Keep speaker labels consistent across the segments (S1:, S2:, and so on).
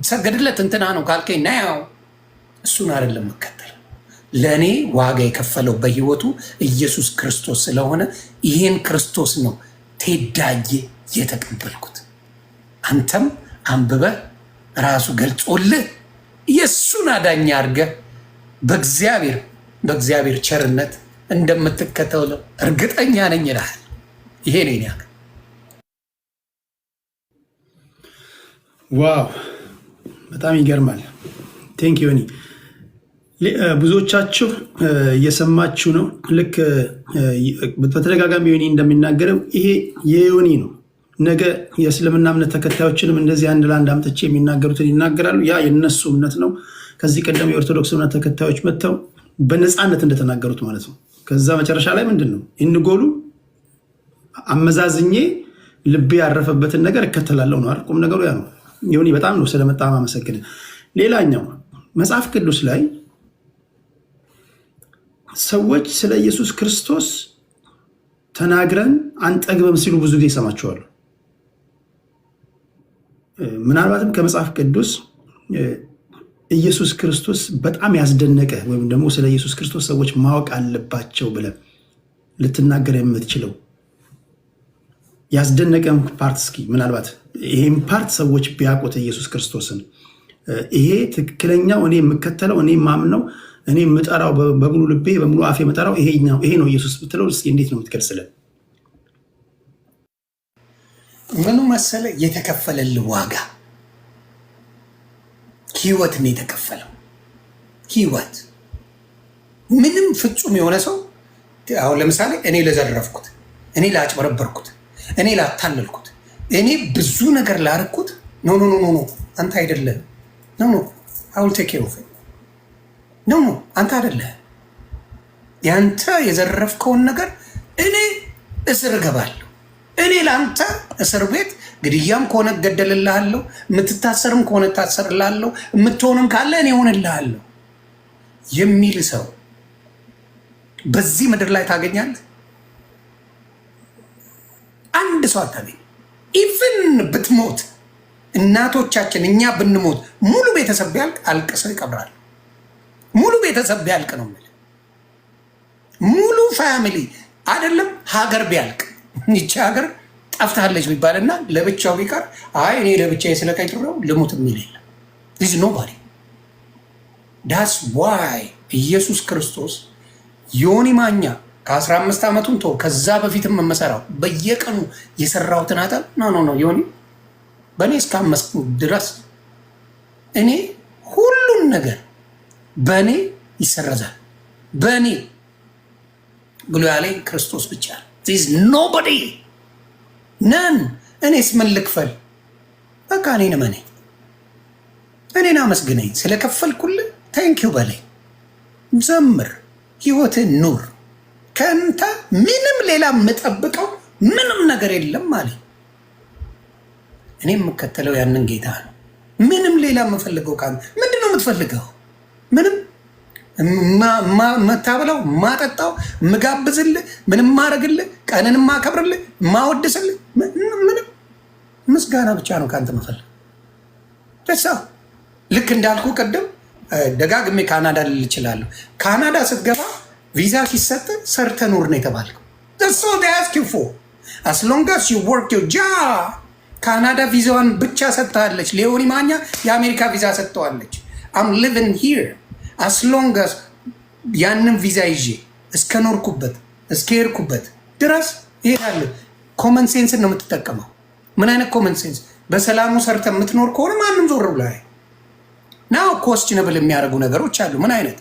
S1: ሰገድለት እንትና ነው ካልከኝ ናው እሱን አይደለም መከተል። ለእኔ ዋጋ የከፈለው በህይወቱ ኢየሱስ ክርስቶስ ስለሆነ ይህን ክርስቶስ ነው ቴዳዬ የተቀበልኩት። አንተም አንብበህ ራሱ ገልጾልህ የእሱን አዳኛ አድርገህ በእግዚአብሔር ቸርነት እንደምትከተለው እርግጠኛ ነኝ ይልሃል። ይሄ ነው ያ።
S2: ዋው በጣም ይገርማል። ቴንክ ዮኒ። ብዙዎቻችሁ እየሰማችሁ ነው። ልክ በተደጋጋሚ ዮኒ እንደሚናገረው ይሄ የዮኒ ነው። ነገ የእስልምና እምነት ተከታዮችንም እንደዚህ አንድ ለአንድ አምጥቼ የሚናገሩትን ይናገራሉ። ያ የነሱ እምነት ነው። ከዚህ ቀደም የኦርቶዶክስ እምነት ተከታዮች መጥተው በነፃነት እንደተናገሩት ማለት ነው። ከዛ መጨረሻ ላይ ምንድን ነው እንጎሉ አመዛዝኜ ልቤ ያረፈበትን ነገር እከተላለሁ ነው። ቁም ነገሩ ያ ነው። ዮኒ በጣም ነው ስለመጣ ማመሰግን። ሌላኛው መጽሐፍ ቅዱስ ላይ ሰዎች ስለ ኢየሱስ ክርስቶስ ተናግረን አንጠግብም ሲሉ ብዙ ጊዜ ይሰማቸዋሉ። ምናልባትም ከመጽሐፍ ቅዱስ ኢየሱስ ክርስቶስ በጣም ያስደነቀ ወይም ደግሞ ስለ ኢየሱስ ክርስቶስ ሰዎች ማወቅ አለባቸው ብለን ልትናገር የምትችለው ያስደነቀን ፓርት እስኪ ምናልባት ይህም ፓርት ሰዎች ቢያውቁት ኢየሱስ ክርስቶስን ይሄ ትክክለኛው እኔ የምከተለው እኔ ማምነው እኔ የምጠራው በሙሉ ልቤ በሙሉ አፌ የምጠራው ይሄ ነው ኢየሱስ ብትለው እስኪ እንዴት ነው የምትገልጽልን?
S1: ምኑ መሰለ የተከፈለልህ ዋጋ ህይወትን የተከፈለው ህይወት ምንም ፍጹም የሆነ ሰው አሁን ለምሳሌ እኔ ለዘረፍኩት፣ እኔ ላጭበረበርኩት፣ እኔ ላታለልኩት፣ እኔ ብዙ ነገር ላርኩት ኖ ኖ ኖ ኖ አንተ አይደለም ኖ ኖ አውል ቴክ ኬር ኦፍ ኖ ኖ አንተ አይደለም ያንተ የዘረፍከውን ነገር እኔ እስር እገባለሁ። እኔ ለአንተ እስር ቤት ግድያም ከሆነ እገደልልሃለሁ፣ የምትታሰርም ከሆነ እታሰርልሃለሁ፣ የምትሆንም ካለ እኔ እሆንልሃለሁ የሚል ሰው በዚህ ምድር ላይ ታገኛለህ? አንድ ሰው አታገኝ። ኢቭን ብትሞት እናቶቻችን እኛ ብንሞት ሙሉ ቤተሰብ ቢያልቅ አልቅሰው ይቀብራል። ሙሉ ቤተሰብ ቢያልቅ ነው የምልህ፣ ሙሉ ፋሚሊ አይደለም ሀገር ቢያልቅ ይቺ ሀገር ጠፍታለች ቢባልና ለብቻው ቢቀር አይ እኔ ለብቻዬ ስለቀይረው ልሙት የሚል የለም። ዚስ ኖባዲ ዳስ ዋይ ኢየሱስ ክርስቶስ ዮኒ ማኛ ከ15 ዓመቱን ተው ከዛ በፊትም መመሰራው በየቀኑ የሰራሁትን አጠል ኖ ዮኒ በእኔ እስካመስኩ ድረስ እኔ ሁሉን ነገር በእኔ ይሰረዛል በእኔ ብሎ ያለኝ ክርስቶስ ብቻ ነው። ዚስ ኖባዲ ነን። እኔስ ምን ልክፈል? በቃ እኔን እመነኝ፣ እኔን አመስግነኝ። ስለከፈልኩልህ ታንኪዩ በላይ ዘምር፣ ህይወትን ኑር። ከእንተ ምንም ሌላ የምጠብቀው ምንም ነገር የለም አለኝ። እኔ የምከተለው ያንን ጌታ ነው። ምንም ሌላ የምፈልገው ካንተ ምንድን ነው የምትፈልገው? ምንም መታበላው ማጠጣው ምጋብዝልህ ምንም ማረግልህ ቀንን ማከብርልህ ማወድስልህ ምንም ምስጋና ብቻ ነው ካንተ መፈልግ። ደሳ ልክ እንዳልኩ ቅድም ደጋግሜ ካናዳ ልል እችላለሁ። ካናዳ ስትገባ ቪዛ ሲሰጥ ሰርተ ኑር ነው የተባልከው። ደሶ ዳስኪ ፎ as long as you work your job። ካናዳ ቪዛዋን ብቻ ሰጥታለች። ሊዮኒ ማኛ የአሜሪካ ቪዛ ሰጥተዋለች። I'm living here as long as ያንን ቪዛ ይዤ እስከ ኖርኩበት እስከ ሄድኩበት ድረስ እሄዳለሁ። ኮመን ሴንስን ነው የምትጠቀመው። ምን አይነት ኮመን ሴንስ? በሰላሙ ሰርተ የምትኖር ከሆነ ማንም ዞር ብሎ ላይ ናው ኮስችነብል የሚያደርጉ ነገሮች አሉ። ምን አይነት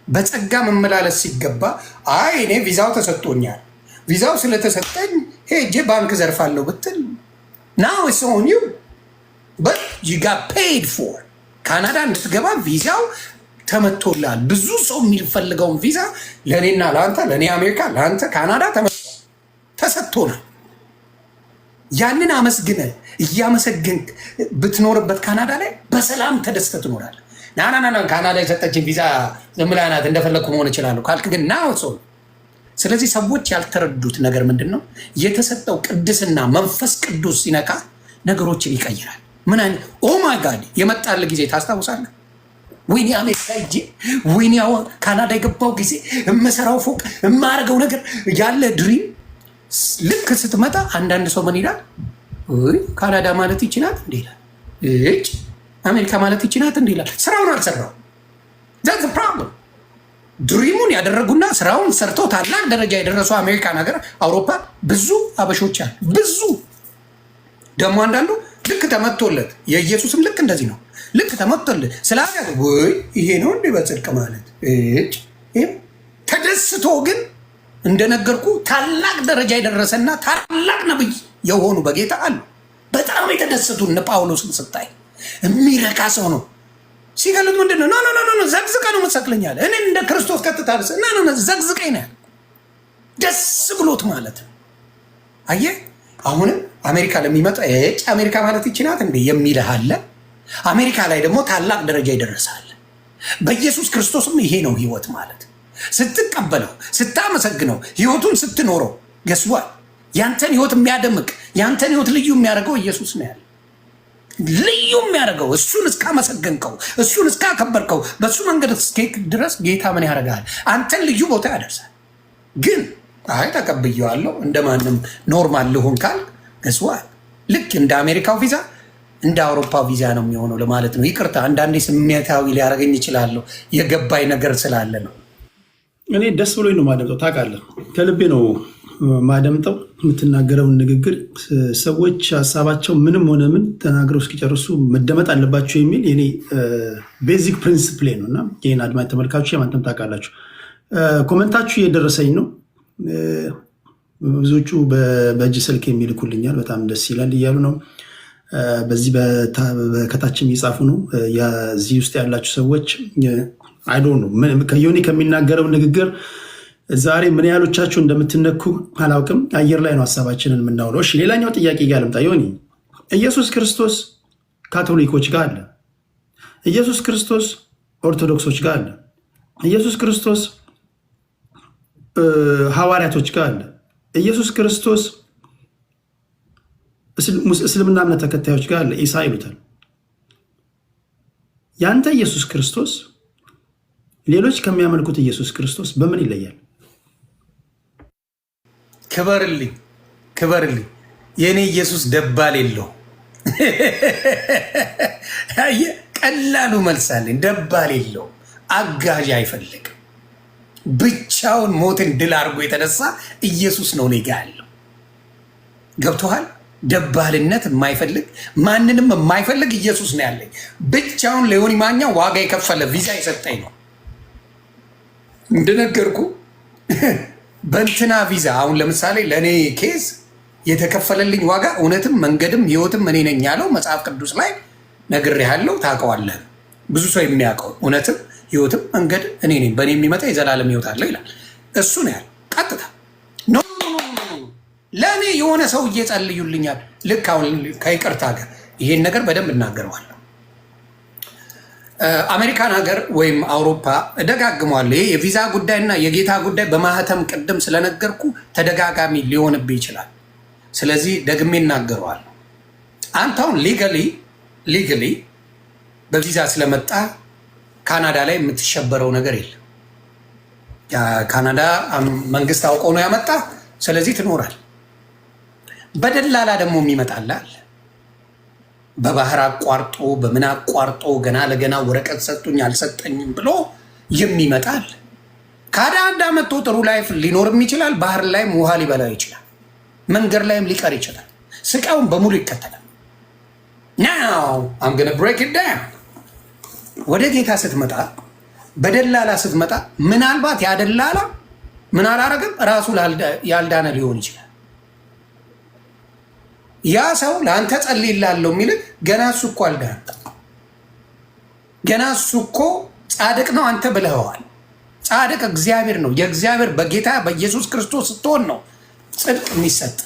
S1: በጸጋ መመላለስ ሲገባ አይ እኔ ቪዛው ተሰጥቶኛል፣ ቪዛው ስለተሰጠኝ ሄጄ ባንክ ዘርፋለሁ ብትል ናው it's on you but you got paid for። ካናዳ እንድትገባ ቪዛው ተመቶላል። ብዙ ሰው የሚፈልገውን ቪዛ ለእኔና ለአንተ፣ ለእኔ አሜሪካ፣ ለአንተ ካናዳ ተሰጥቶናል። ያንን አመስግነ እያመሰግንክ ብትኖርበት ካናዳ ላይ በሰላም ተደስተ ትኖራለህ። ናናና ካናዳ የሰጠችን ቪዛ ዝም ብላ ናት እንደፈለግኩ መሆን እችላለሁ ካልክ ግን ናው ሰው ስለዚህ ሰዎች ያልተረዱት ነገር ምንድን ነው? የተሰጠው ቅድስና መንፈስ ቅዱስ ሲነካ ነገሮችን ይቀይራል። ምን አይነት ኦ ማይ ጋድ የመጣል ጊዜ ታስታውሳለህ? ወይኔ አሜሪካ ሂጄ ወይኔ ካናዳ የገባው ጊዜ የምሰራው ፎቅ የማደርገው ነገር ያለ ድሪም ልክ ስትመጣ አንዳንድ ሰው ምን ይላል? ካናዳ ማለት ይችላል እንዴ ይላል። አሜሪካ ማለት ይችላል እንዴ ይላል። ስራውን አልሰራው። ዛትስ ፕሮብለም። ድሪሙን ያደረጉና ስራውን ሰርተው ታላቅ ደረጃ የደረሱ አሜሪካ ነገር፣ አውሮፓ ብዙ አበሾች አሉ። ብዙ ደግሞ አንዳንዱ ልክ ተመቶለት የኢየሱስም ልክ እንደዚህ ነው። ልክ ተመቶለት ስላገር ወይ ይሄ ነው እንዴ በጽድቅ ማለት ተደስቶ ግን እንደነገርኩ ታላቅ ደረጃ የደረሰና ታላቅ ነብይ የሆኑ በጌታ አሉ። በጣም የተደሰቱ እነ ጳውሎስን ስታይ የሚረካ ሰው ነው። ሲገሉት ምንድን ነው? ኖ ዘግዝቀ ነው መሰክለኛል። እኔ እንደ ክርስቶስ ቀጥታ ዘግዝቀኝ ነው ደስ ብሎት ማለት ነው። አየህ አሁንም አሜሪካ ለሚመጣ አሜሪካ ማለት ይችላል እንዴ የሚልህ አለ። አሜሪካ ላይ ደግሞ ታላቅ ደረጃ ይደረሳል። በኢየሱስ ክርስቶስም ይሄ ነው ህይወት ማለት። ስትቀበለው፣ ስታመሰግነው፣ ህይወቱን ስትኖረው ገስቧል። ያንተን ህይወት የሚያደምቅ ያንተን ህይወት ልዩ የሚያደርገው ኢየሱስ ነው ያለ። ልዩ የሚያደርገው እሱን እስካመሰገንከው፣ እሱን እስካከበርከው፣ በእሱ መንገድ እስከሄድክ ድረስ ጌታ ምን ያደርጋል? አንተን ልዩ ቦታ ያደርሳል። ግን አይ ተቀብየዋለሁ እንደማንም ኖርማል ልሆን ካል ገስቧል። ልክ እንደ አሜሪካው ቪዛ እንደ አውሮፓ ቪዛ ነው የሚሆነው ለማለት ነው። ይቅርታ አንዳንዴ ስሜታዊ ሊያደርገኝ ይችላለሁ፣ የገባኝ ነገር ስላለ ነው።
S2: እኔ ደስ ብሎኝ ነው ማደምጠው። ታውቃለህ፣ ከልቤ ነው ማደምጠው የምትናገረውን ንግግር። ሰዎች ሀሳባቸው ምንም ሆነ ምን ተናግረው እስኪጨርሱ መደመጥ አለባቸው የሚል የኔ ቤዚክ ፕሪንስፕሌ ነው እና ይህን አድማጭ ተመልካቾች የማንተም ታውቃላችሁ። ኮመንታችሁ እየደረሰኝ ነው። ብዙዎቹ በእጅ ስልክ የሚልኩልኛል። በጣም ደስ ይላል እያሉ ነው። በዚህ ከታችም እየጻፉ ነው። እዚህ ውስጥ ያላችሁ ሰዎች አይዶ ነው ከዮኒ ከሚናገረው ንግግር ዛሬ ምን ያህሎቻችሁ እንደምትነኩ አላውቅም። አየር ላይ ነው ሀሳባችንን የምናውለው። እሺ ሌላኛው ጥያቄ ጋር ልምጣ። ዮኒ ኢየሱስ ክርስቶስ ካቶሊኮች ጋር አለ፣ ኢየሱስ ክርስቶስ ኦርቶዶክሶች ጋር አለ፣ ኢየሱስ ክርስቶስ ሐዋርያቶች ጋር አለ፣ ኢየሱስ ክርስቶስ እስልምና እምነት ተከታዮች ጋር አለ። ኢሳ ይሉታል። ያንተ ኢየሱስ ክርስቶስ ሌሎች ከሚያመልኩት ኢየሱስ ክርስቶስ በምን ይለያል?
S1: ክበርልኝ ክበርልኝ። የእኔ ኢየሱስ ደባል የለው። ቀላሉ መልሳለኝ። ደባል የለው፣ አጋዥ አይፈልግም። ብቻውን ሞትን ድል አድርጎ የተነሳ ኢየሱስ ነው እኔ ጋ ያለው። ገብቶሃል? ደባልነት የማይፈልግ ማንንም የማይፈልግ ኢየሱስ ነው ያለኝ። ብቻውን ለዮኒ ማኛ ዋጋ የከፈለ ቪዛ የሰጠኝ ነው። እንደነገርኩ በእንትና ቪዛ አሁን ለምሳሌ ለእኔ ኬዝ የተከፈለልኝ ዋጋ እውነትም መንገድም ህይወትም እኔ ነኝ ያለው መጽሐፍ ቅዱስ ላይ ነግሬሃለሁ። ታውቀዋለህ። ብዙ ሰው የሚያውቀው እውነትም ህይወትም መንገድ እኔ ነኝ፣ በእኔ የሚመጣ የዘላለም ህይወት አለው ይላል። እሱ ነው ያለው ቀጥታ። ለእኔ የሆነ ሰው እየጸልዩልኛል። ልክ አሁን ከይቅርታ ጋር ይሄን ነገር በደንብ እናገረዋለሁ። አሜሪካን ሀገር ወይም አውሮፓ እደጋግመዋለሁ። ይሄ የቪዛ ጉዳይና የጌታ ጉዳይ በማህተም ቅድም ስለነገርኩ ተደጋጋሚ ሊሆንብህ ይችላል። ስለዚህ ደግሜ እናገረዋለሁ። አንተ አሁን ሊገሊ በቪዛ ስለመጣ ካናዳ ላይ የምትሸበረው ነገር የለም። ካናዳ መንግስት አውቀው ነው ያመጣ። ስለዚህ ትኖራል። በደላላ ደግሞ የሚመጣል አለ። በባህር አቋርጦ በምን አቋርጦ ገና ለገና ወረቀት ሰጡኝ አልሰጠኝም ብሎ የሚመጣል። ካናዳ መጥቶ ጥሩ ላይፍ ሊኖርም ይችላል። ባህር ላይም ውሃ ሊበላው ይችላል። መንገድ ላይም ሊቀር ይችላል። ስቃውን በሙሉ ይከተላል። ናው አም ገና ብሬክ ኢት ዳውን። ወደ ጌታ ስትመጣ በደላላ ስትመጣ ምናልባት ያደላላ ምን አላረግም ራሱ ያልዳነ ሊሆን ይችላል። ያ ሰው ለአንተ ጸልይላለሁ የሚል ገና እሱ እኮ አልዳነ፣ ገና እሱ እኮ ጻድቅ ነው አንተ ብለኸዋል። ጻድቅ እግዚአብሔር ነው። የእግዚአብሔር በጌታ በኢየሱስ ክርስቶስ ስትሆን ነው ጽድቅ የሚሰጥ።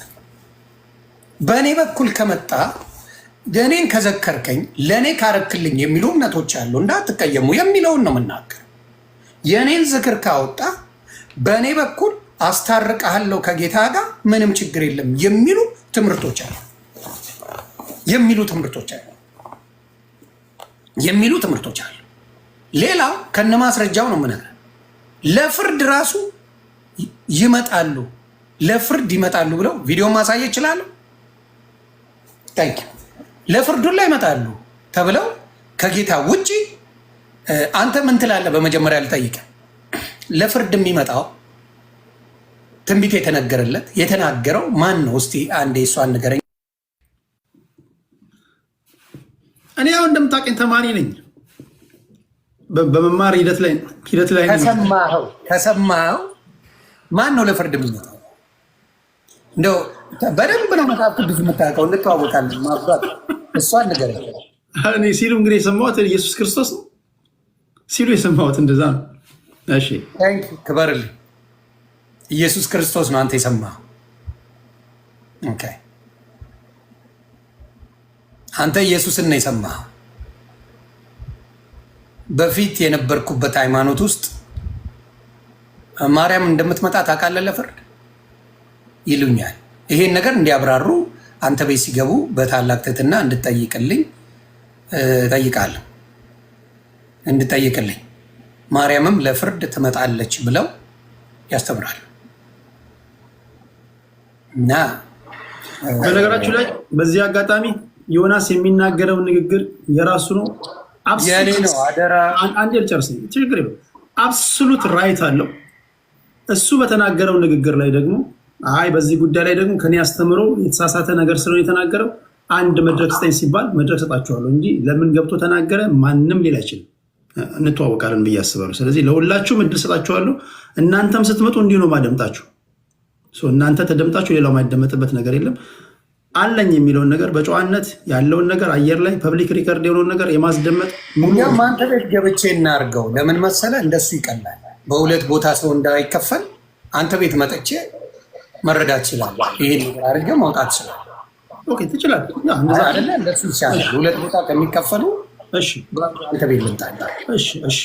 S1: በእኔ በኩል ከመጣ ለእኔን ከዘከርከኝ ለእኔ ካረክልኝ የሚሉ እምነቶች አሉ። እንዳትቀየሙ የሚለውን ነው የምናገር። የእኔን ዝክር ካወጣ በእኔ በኩል አስታርቀሃለሁ ከጌታ ጋር ምንም ችግር የለም የሚሉ ትምህርቶች አሉ። የሚሉ ትምህርቶች አሉ። ሌላው ከነማስረጃው ነው የምነግርህ። ለፍርድ ራሱ ይመጣሉ፣ ለፍርድ ይመጣሉ ብለው ቪዲዮ ማሳየት ይችላሉ። ለፍርዱን ላይ ይመጣሉ ተብለው ከጌታ ውጪ አንተ ምን ትላለህ? በመጀመሪያ ልጠይቅህ፣ ለፍርድ የሚመጣው ትንቢት የተነገረለት የተናገረው ማን ነው? እስቲ አንዴ እሷን ንገረኝ።
S2: እኔ ያው እንደምታውቀኝ ተማሪ ነኝ። በመማር ሂደት ላይ
S1: ከሰማኸው ማን ነው ለፍርድ የሚመጣው? እንደው በደንብ ነው መጽሐፍ ቅዱስ የምታውቀው፣ እንተዋወቃለን። ማብራት እሷን ንገረኝ።
S2: እኔ ሲሉ እንግዲህ የሰማሁት ኢየሱስ ክርስቶስ ነው ሲሉ የሰማሁት እንደዛ ነው። እሺ
S1: ክበርልኝ። ኢየሱስ ክርስቶስ ነው አንተ የሰማኸው። ኦኬ አንተ ኢየሱስን ነው የሰማኸው። በፊት የነበርኩበት ሃይማኖት ውስጥ ማርያም እንደምትመጣ ታውቃለህ ለፍርድ ይሉኛል። ይሄን ነገር እንዲያብራሩ አንተ ቤት ሲገቡ በታላቅ ትህትና እንድጠይቅልኝ ጠይቃለሁ። እንድጠይቅልኝ ማርያምም ለፍርድ ትመጣለች ብለው ያስተምራሉ። እና
S2: በነገራችሁ ላይ በዚህ አጋጣሚ ዮናስ የሚናገረው ንግግር የራሱ ነው፣
S1: የኔ ነው። አደራ
S2: አንዴ ልጨርስ። ችግር የለውም። አብሶሉት ራይት አለው። እሱ በተናገረው ንግግር ላይ ደግሞ አይ በዚህ ጉዳይ ላይ ደግሞ ከኔ አስተምሮ የተሳሳተ ነገር ስለሆነ የተናገረው አንድ መድረክ ስጠኝ ሲባል መድረክ ሰጣችኋለሁ እንጂ ለምን ገብቶ ተናገረ ማንም ሌላ አይችልም። እንተዋወቃለን ብዬ አስባለሁ። ስለዚህ ለሁላችሁም እድል ሰጣችኋለሁ። እናንተም ስትመጡ እንዲሁ ነው ማደምጣችሁ። እናንተ ተደምጣችሁ ሌላው ማይደመጥበት ነገር የለም። አለኝ የሚለውን ነገር በጨዋነት ያለውን ነገር አየር ላይ ፐብሊክ ሪከርድ የሆነውን ነገር የማስደመጥ
S1: ሙሉም አንተ ቤት ገብቼ እናርገው። ለምን መሰለ እንደሱ ይቀላል። በሁለት ቦታ ሰው እንዳይከፈል አንተ ቤት መጥቼ መረዳት ይችላል። ይሄን ነገር አድርገህ ማውጣት ይችላል።
S2: ኦኬ ትችላለህ።
S1: እንደሱ ይቻላል። ሁለት ቦታ ከሚከፈሉ
S2: እሺ
S1: አንተ ቤት ልምጣ።
S2: እሺ እሺ